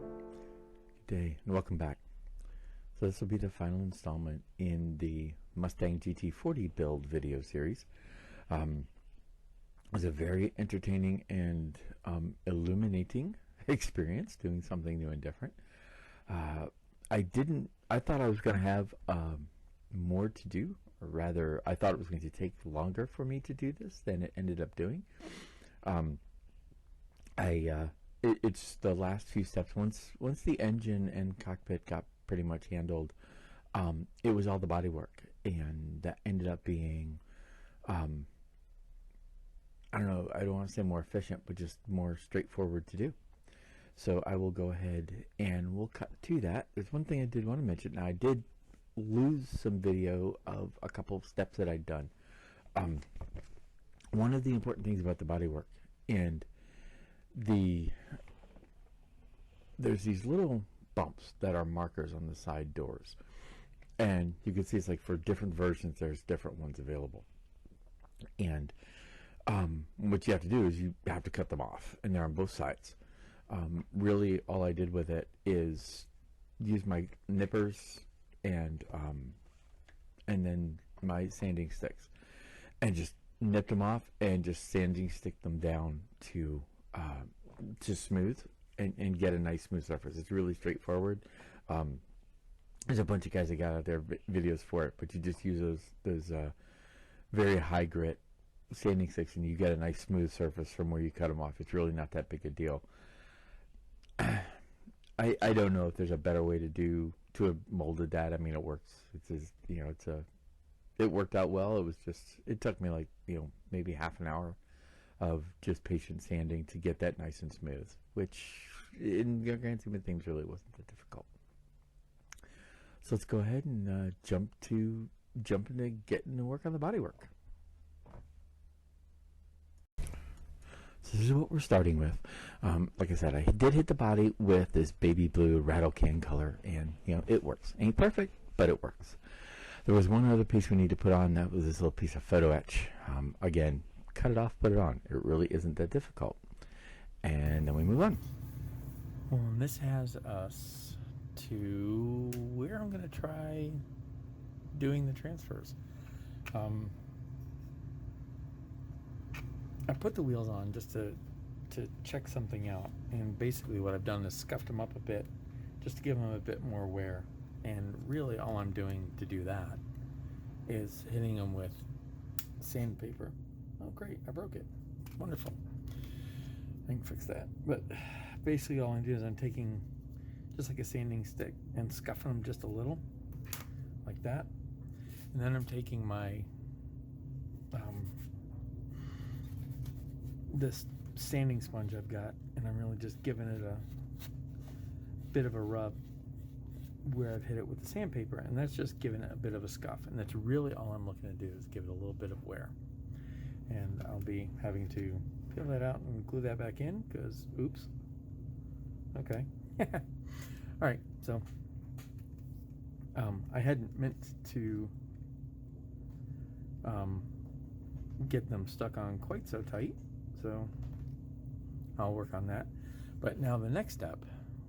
Good day and welcome back. So this will be the final installment in the Mustang GT-40 build video series. It was a very entertaining and illuminating experience doing something new and different. I thought I was going to have more to do, or rather I thought it was going to take longer for me to do this than it ended up doing. It's the last few steps. Once the engine and cockpit got pretty much handled, it was all the body work, and that ended up being, I don't know, I don't want to say more efficient, but just more straightforward to do. So I will go ahead and we'll cut to that. There's one thing I did want to mention. Now, I did lose some video of a couple of steps that I'd done. One of the important things about the body work, and there's these little bumps that are markers on the side doors, and you can see it's like for different versions there's different ones available, and what you have to do is you have to cut them off, and they're on both sides. Really all I did with it is use my nippers and then my sanding sticks and just nipped them off and just sanding stick them down to smooth and get a nice smooth surface. It's really straightforward. There's a bunch of guys that got out there videos for it, but you just use those very high grit sanding sticks and you get a nice smooth surface from where you cut them off. It's really not that big a deal. I don't know if there's a better way to have molded that. I mean, it works. It worked out well. It took me like, maybe half an hour of just patient sanding to get that nice and smooth, which in the grand scheme of things really wasn't that difficult. So let's go ahead and jump into getting to work on the bodywork. So this is what we're starting with. Like I said, I did hit the body with this baby blue rattle can color, and it works. Ain't perfect, but it works. There was one other piece we need to put on. That was this little piece of photo etch. Again, cut it off, put it on. It really isn't that difficult. And then we move on. Well, and this has us to where I'm going to try doing the transfers. I put the wheels on just to check something out, and basically what I've done is scuffed them up a bit just to give them a bit more wear, and really all I'm doing to do that is hitting them with sandpaper. Oh great, I broke it. Wonderful. I can fix that. But basically all I'm doing is I'm taking just like a sanding stick and scuffing them just a little like that, and then I'm taking my this sanding sponge I've got, and I'm really just giving it a bit of a rub where I've hit it with the sandpaper, and that's just giving it a bit of a scuff, and that's really all I'm looking to do is give it a little bit of wear. And I'll be having to peel that out and glue that back in because oops. Okay. Alright, so I hadn't meant to get them stuck on quite so tight, so I'll work on that. But now the next step,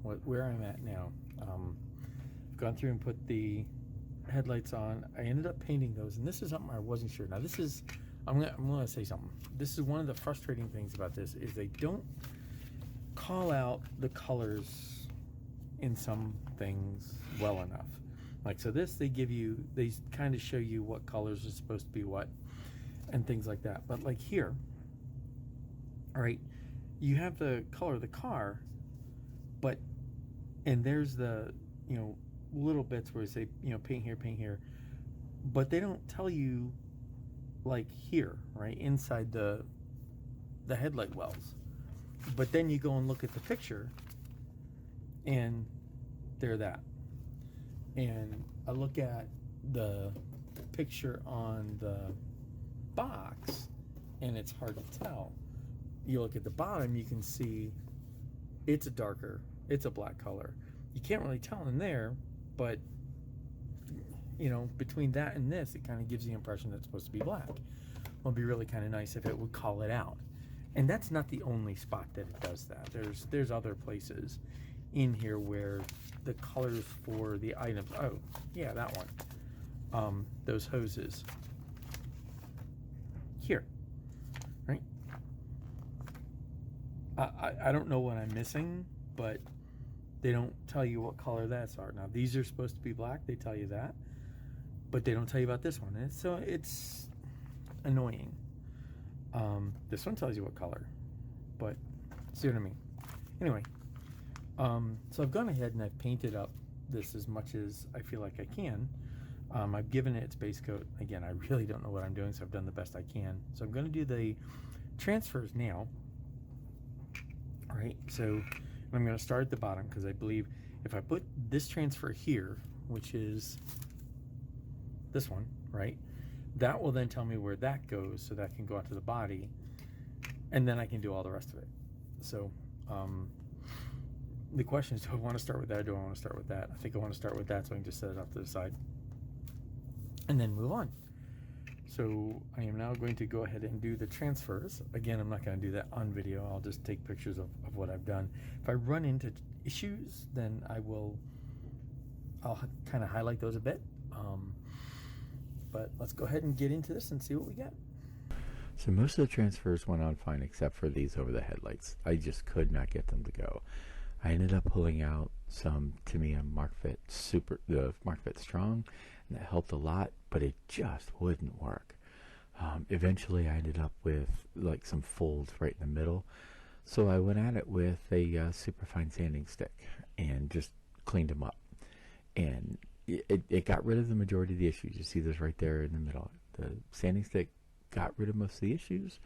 where I'm at now, I've gone through and put the headlights on. I ended up painting those, and this is something I wasn't sure. Now this is, I'm gonna say something. This is one of the frustrating things about this is they don't call out the colors in some things well enough. Like, so this, they kind of show you what colors are supposed to be what and things like that. But like here, all right, you have the color of the car, and there's the, little bits where you say, paint here, but they don't tell you like here, right, inside the headlight wells. But then you go and look at the picture, and they're that. And I look at the picture on the box, and it's hard to tell. You look at the bottom, you can see it's a black color. You can't really tell in there, but between that and this, it kind of gives the impression that it's supposed to be black. Well, it'd be really kind of nice if it would call it out. And that's not the only spot that it does that. There's other places. in here where the colors for the items, oh yeah, that one, those hoses here, right? I don't know what I'm missing, but they don't tell you what color that's are. Now these are supposed to be black, they tell you that, but they don't tell you about this one. And so it's annoying. This one tells you what color, but see what I mean? Anyway, so I've gone ahead and I've painted up this as much as I feel like I can. I've given it its base coat. Again, I really don't know what I'm doing, so I've done the best I can. So I'm going to do the transfers now. All right, so I'm going to start at the bottom because I believe if I put this transfer here, which is this one, right, that will then tell me where that goes, so that can go out to the body, and then I can do all the rest of it. So the question is, do I want to start with that or do I want to start with that? I think I want to start with that so I can just set it off to the side and then move on. So I am now going to go ahead and do the transfers. Again, I'm not going to do that on video. I'll just take pictures of what I've done. If I run into issues, then I'll kind of highlight those a bit. But let's go ahead and get into this and see what we get. So most of the transfers went on fine except for these over the headlights. I just could not get them to go. I ended up pulling out some Tamiya MarkFit the MarkFit Strong, and that helped a lot, but it just wouldn't work. Eventually I ended up with like some folds right in the middle, so I went at it with a superfine sanding stick and just cleaned them up, and it got rid of the majority of the issues. You see this right there in the middle. The sanding stick got rid of most of the issues,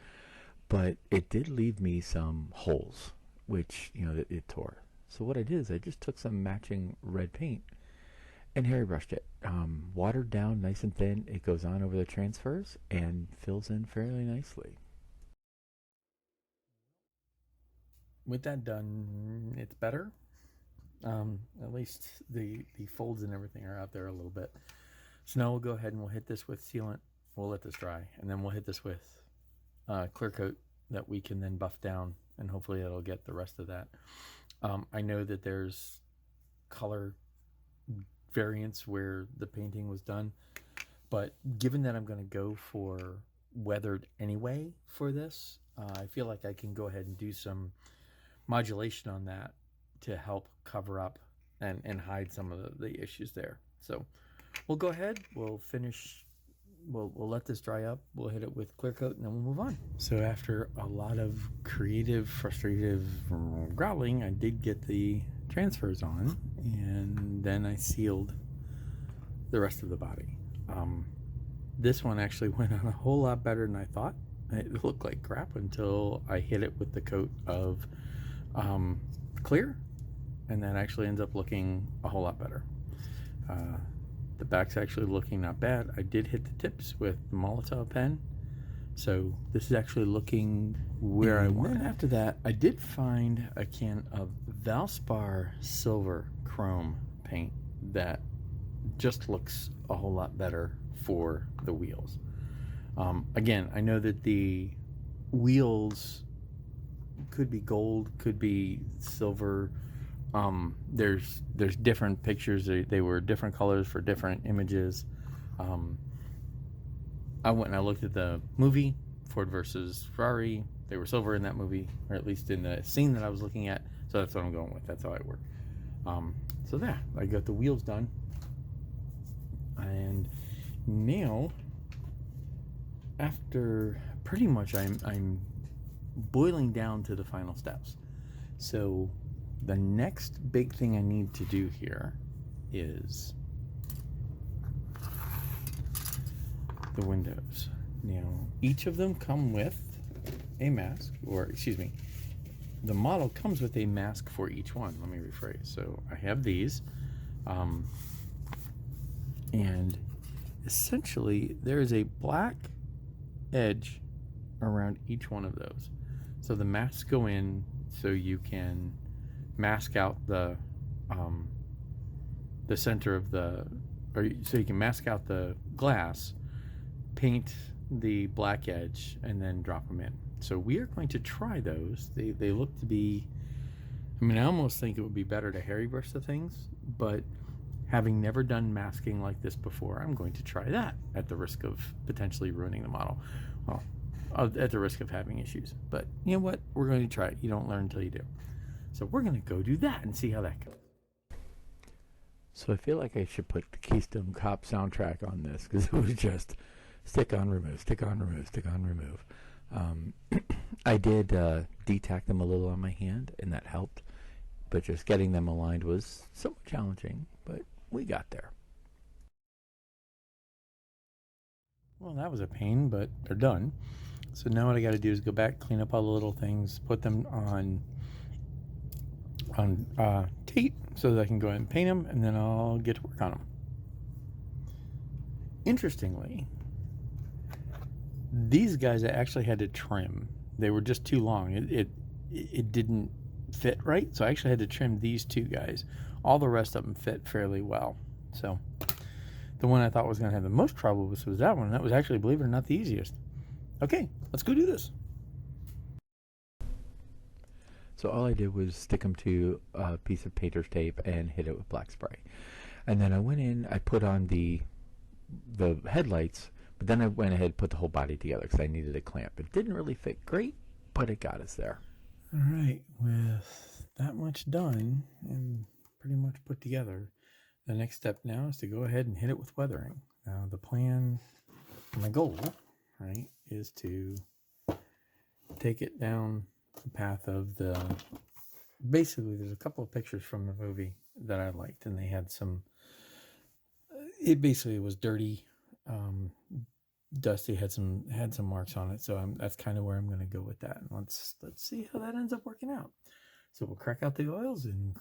but it did leave me some holes, which, you know, it tore. So what I did is I just took some matching red paint and hairy brushed it, watered down nice and thin. It goes on over the transfers and fills in fairly nicely. With that done, it's better. At least the folds and everything are out there a little bit. So now we'll go ahead and we'll hit this with sealant. We'll let this dry, and then we'll hit this with clear coat that we can then buff down, and hopefully it'll get the rest of that. I know that there's color variants where the painting was done, but given that I'm going to go for weathered anyway for this, I feel like I can go ahead and do some modulation on that to help cover up and hide some of the issues there. So we'll go ahead, we'll finish, we'll let this dry up, we'll hit it with clear coat, and then we'll move on. So after a lot of creative, frustrative growling, I did get the transfers on, and then I sealed the rest of the body. This one actually went on a whole lot better than I thought. It looked like crap until I hit it with the coat of clear, and that actually ends up looking a whole lot better. The back's actually looking not bad. I did hit the tips with the Molotov pen, so this is actually looking where I want. And after that, I did find a can of Valspar silver chrome paint that just looks a whole lot better for the wheels. Again, I know that the wheels could be gold, could be silver. There's different pictures. They were different colors for different images. I went and I looked at the movie Ford versus Ferrari. They were silver in that movie, or at least in the scene that I was looking at. So that's what I'm going with. That's how I work. So there, I got the wheels done, and now after pretty much I'm boiling down to the final steps. So the next big thing I need to do here is the windows. Now, each of them come with a mask, or excuse me, the model comes with a mask for each one. Let me rephrase. So I have these, and essentially there is a black edge around each one of those. So the masks go in so you can mask out the center of so you can mask out the glass, paint the black edge, and then drop them in. So we are going to try those. They look to be I mean, I almost think it would be better to hairy brush the things, but having never done masking like this before, I'm going to try that at the risk of potentially ruining the model. Well, at the risk of having issues. But you know what? We're going to try it. You don't learn until you do. So we're going to go do that and see how that goes. So I feel like I should put the Keystone Cop soundtrack on this because it was just stick on, remove, stick on, remove, stick on, remove. I did detack them a little on my hand, and that helped. But just getting them aligned was somewhat challenging, but we got there. Well, that was a pain, but they're done. So now what I got to do is go back, clean up all the little things, put them on tape so that I can go ahead and paint them, and then I'll get to work on them. Interestingly, these guys I actually had to trim. They were just too long. It didn't fit right, so I actually had to trim these two guys. All the rest of them fit fairly well. So the one I thought was going to have the most trouble was that one. That was actually, believe it or not, the easiest. Okay, let's go do this. So all I did was stick them to a piece of painter's tape and hit it with black spray. And then I went in, I put on the headlights, but then I went ahead and put the whole body together because I needed a clamp. It didn't really fit great, but it got us there. All right, with that much done and pretty much put together, the next step now is to go ahead and hit it with weathering. Now the plan, my goal, right, is to take it down the path of the, basically there's a couple of pictures from the movie that I liked, and they had some, it basically was dirty, dusty, had some marks on it, so that's kind of where I'm going to go with that. And let's see how that ends up working out. So we'll crack out the oils and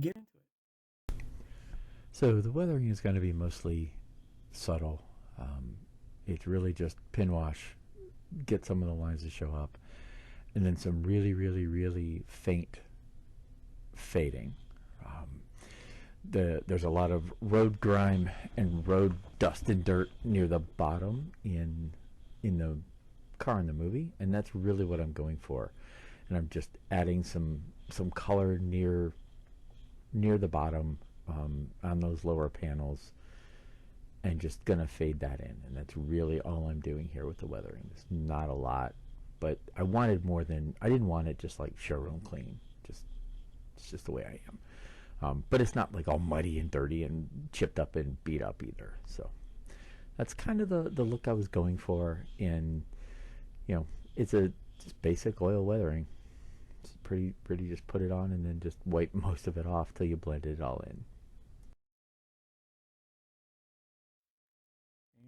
get into it. So the weathering is going to be mostly subtle. It's really just pin wash, get some of the lines to show up, and then some really, really, really faint fading. There's a lot of road grime and road dust and dirt near the bottom in the car in the movie, and that's really what I'm going for. And I'm just adding some color near the bottom on those lower panels, and just gonna fade that in. And that's really all I'm doing here with the weathering. It's not a lot, but I wanted more than, I didn't want it just like showroom clean. It's just the way I am. But it's not like all muddy and dirty and chipped up and beat up either. So that's kind of the look I was going for. And it's a just basic oil weathering. It's pretty. Just put it on and then just wipe most of it off till you blend it all in.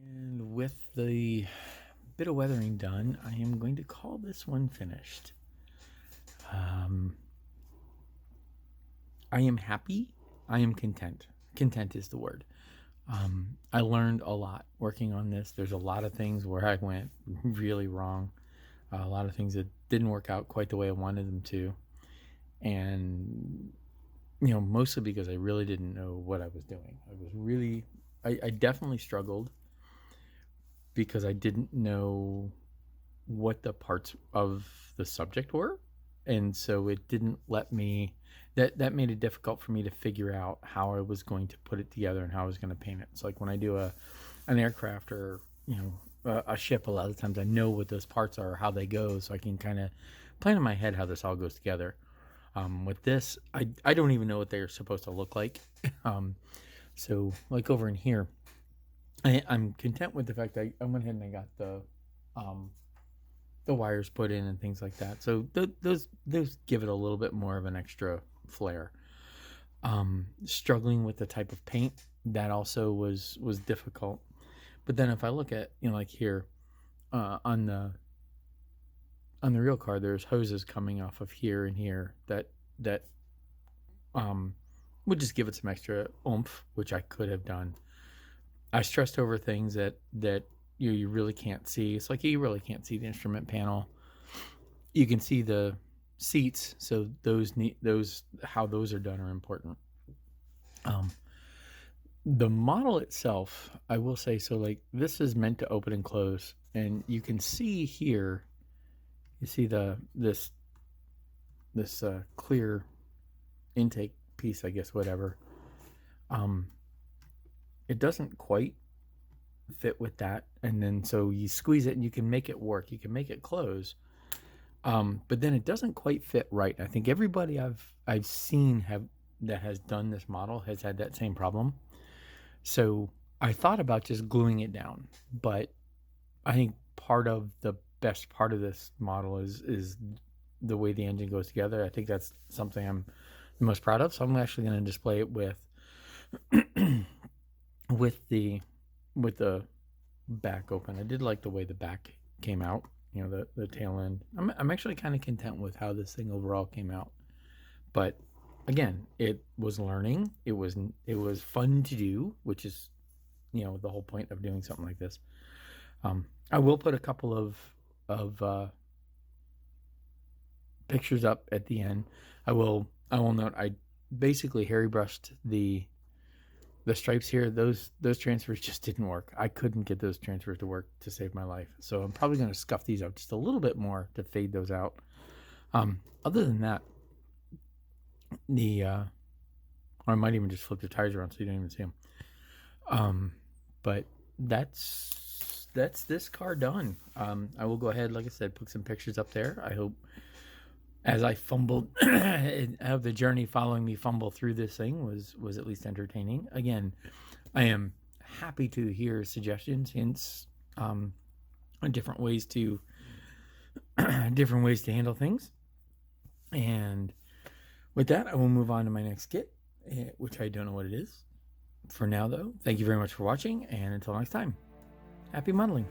And with the bit of weathering done, I am going to call this one finished. I am happy. I am content. Content is the word. I learned a lot working on this. There's a lot of things where I went really wrong. A lot of things that didn't work out quite the way I wanted them to. And, mostly because I really didn't know what I was doing. I definitely struggled because I didn't know what the parts of the subject were. And so it didn't let me, that made it difficult for me to figure out how I was going to put it together and how I was going to paint it. It's like when I do an aircraft or, a ship, a lot of times I know what those parts are, how they go, so I can kind of plan in my head how this all goes together. With this, I don't even know what they're supposed to look like. So like over in here, I'm content with the fact that I went ahead and I got the wires put in and things like that. So those give it a little bit more of an extra flair. Struggling with the type of paint, that also was difficult. But then if I look at, like here, on the real car, there's hoses coming off of here and here that would just give it some extra oomph, which I could have done. I stressed over things that you really can't see. It's like you really can't see the instrument panel. You can see the seats, so how those are done are important. The model itself, I will say, so like this is meant to open and close, and you can see here, you see this clear intake piece, I guess, whatever. It doesn't quite fit with that, and then so you squeeze it and you can make it work, you can make it close, but then it doesn't quite fit right. I think everybody I've seen that has done this model has had that same problem. So I thought about just gluing it down, but I think part of the best part of this model is the way the engine goes together. I think that's something I'm the most proud of, so I'm actually going to display it with with the back open. I did like the way the back came out, you know, the tail end. I'm actually kind of content with how this thing overall came out. But again, it was learning. It was fun to do, which is, you know, the whole point of doing something like this. I will put a couple of pictures up at the end. I will note I basically hairy brushed the stripes here. Those transfers just didn't work. I couldn't get those transfers to work to save my life. So I'm probably going to scuff these out just a little bit more to fade those out. Other than that, or I might even just flip the tires around so you don't even see them. But that's this car done. I will go ahead, like I said, put some pictures up there. I hope as I fumbled, have the journey following me fumble through this thing was at least entertaining. Again, I am happy to hear suggestions, hints, on different ways to handle things. And with that, I will move on to my next kit, which I don't know what it is. For now, though, thank you very much for watching, and until next time, happy modeling.